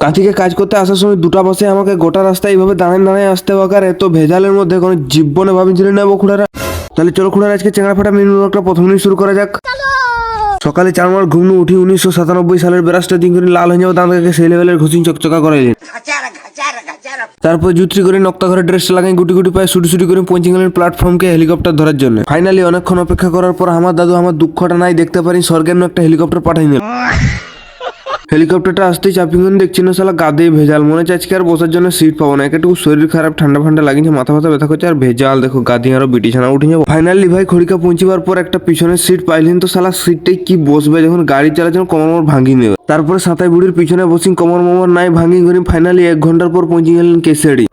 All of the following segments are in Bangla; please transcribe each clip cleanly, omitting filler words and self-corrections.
কাঁথিকে কাজ করতে আসার সময় দুটা বাসে আমাকে গোটা রাস্তায় এইভাবে দাঁড়ায় দাঁড়ায় আসতে হবে, আর এত ভেজালের মধ্যে কোনো জীবনে ভাবিছিলেন না খুড়ারা। তাহলে চলো খুড়ারা আজকে চেঙ্গা ফাটা মিনি ব্লগটা প্রথম দিন শুরু করা যাক। সকালে 4 মাস ঘুমনু উঠি 1997 সালের বেরাসটা দিন করে লাল হয়ে যাবো দাঁতকে সেই লেভেলের ঘুষিন চকচকা করাইলেন। তারপর জুত্রি করে নক্তা ঘরে ড্রেসটা লাগাই গুটি গুটি পায়ে ছুটি ছুটি করে পৌঁছে গেলেন প্ল্যাটফর্মকে হেলিকপ্টার ধরার জন্য। ফাইনালি অনেকক্ষণ অপেক্ষা করার পর আমার দাদু আমার দুঃখটা নাই দেখতে পারি স্বর্গের একটা হেলিকপ্টার পাঠাই নিল। হেলিকপ্টারটা আসতেই চাপিং দেখছি না শালা গাদে ভেজাল, মনে হচ্ছে আজকে আর বসার জন্য সিট পাবো না। একটু শরীর খারাপ ঠান্ডা ফান্ডা লাগিয়েছে, মাথা ফাথা ব্যথা করছে আর ভেজাল দেখো গাদি আরো বিটিছানা উঠে যাবো। ফাইনালি ভাই খড়িকা পৌঁছিবার পর একটা পিছনের সিট পাইলেন, তো শালা সিটটাই কি বসবে যখন গাড়ি চালাচ্ছেন কোমর মোমর ভাঙি নেবে। তারপরে সাতাই বুড়ির পিছনে বসি কোমর মোমর নাই ভাঙি করি। ফাইনালি 1 ঘন্টার পর পৌঁছে গেলেন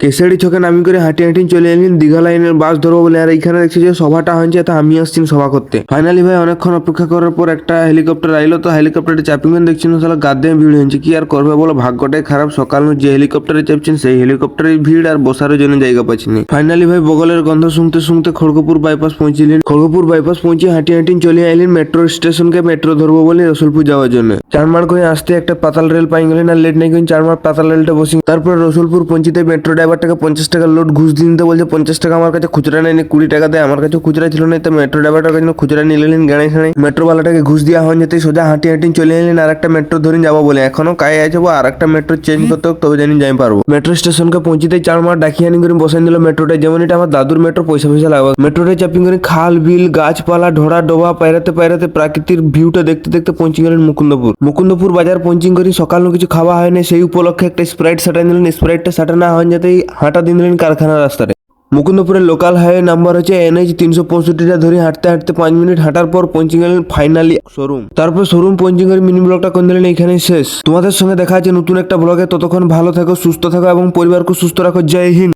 কেশাড়ি ছকে নামি করে হাঁটি হাঁটি চলে এলেন দীঘা লাইনের বাস ধরবো বলে। আর এইখানে দেখছি যে সভাটা হয়েছে, তা আমি আসছি সভা করতে। ফাইনালি ভাই অনেকক্ষণ অপেক্ষা করার পর একটা হেলিকপ্টার আইলো, তো হেলিকপ্টারে চাপিং দেখছি না শালা গাদে ভিড় হয়েছে। কি আর করবে বলো, ভাগ্যটাই খারাপ। সকাল যে হেলিকপ্টারে চাপছেন সেই হেলিকপ্টারে ভিড় আর বসার জন্য জায়গা পাচ্ছিনি। ফাইনালি ভাই বগলের গন্ধ শুনতে শুনতে খড়গপুর বাইপাস পৌঁছিলেন। খড়গপুর বাইপাস পৌঁছে হাঁটি হাঁটি চলে আইলেন মেট্রো স্টেশনকে, মেট্রো ধরবো বলে রসুলপুর যাওয়ার জন্য। 4 মার করে আসতে একটা পাতাল রেল পাই গেলেন, আর লেট নাই 4 মার পাতাল রেলটা বসি। তারপর রসুলপুর পৌঁছিতে মেট্রো ড্রাইভারটাকে 50 টাকা লোড ঘুষ দিতে বলছে। 50 টাকা আমার কাছে খুচরা নেই, 20 টাকা দেয়। আমার কাছে খুচরা ছিল না, তো মেট্রো ড্রাইভারটার কাছে খুচরা নিয়ে নিলেন গাড়ি ছাড়াই। মেট্রো বালাটাকে ঘুষ দেওয়া হয়ে যেতে সোজা হাঁটি হাঁটি চলে এলেন আর একটা মেট্রো ধরে যাবো বলে। এখনো কায়ে আছে আর একটা মেট্রো চেঞ্জ করতে হোক তবে জানি যাই পারবো। মেট্রো স্টেশনকে পৌঁছিতে 4 মার ডাকিয়ে আনি করে বসাই দিল মেট্রোটা। যেমন এটা আমার দাদুর মেট্রো, পয়সা লাগবে। মেট্রোটা চাপিং করে খাল বিল গাছপালা ঢোড়া ডোবা পায়রাতে পায়রাতে প্রাকৃতিক ভিউটা দেখতে দেখতে পৌঁছে গেলেন মুকুন্দপুর বাজার পৌঁছিং করি। সকাল কিছু খাওয়া হয়নি, সেই উপলক্ষে একটা স্প্রাইট সাটাই দিলেন। স্প্রাইটটা সাটা না হয়ে যেতেই হাঁটা দিন দিলেন কারখানার রাস্তায়। মুকুন্দপুরের লোকাল হাইওয়ে নাম্বার হচ্ছে NH 365টা ধরে হাঁটতে হাঁটতে 5 মিনিট হাঁটার পর পৌঁছে গেলেন ফাইনালি শোরুম। তারপর শোরুম পৌঁছে গেলে মিনি ব্লগটা করে দিলেন এইখানেই শেষ। তোমাদের সঙ্গে দেখা আছে নতুন একটা ব্লগে, ততক্ষণ ভালো থাকো, সুস্থ থাকো এবং পরিবারকে সুস্থ রাখো। জয় হিন্দ।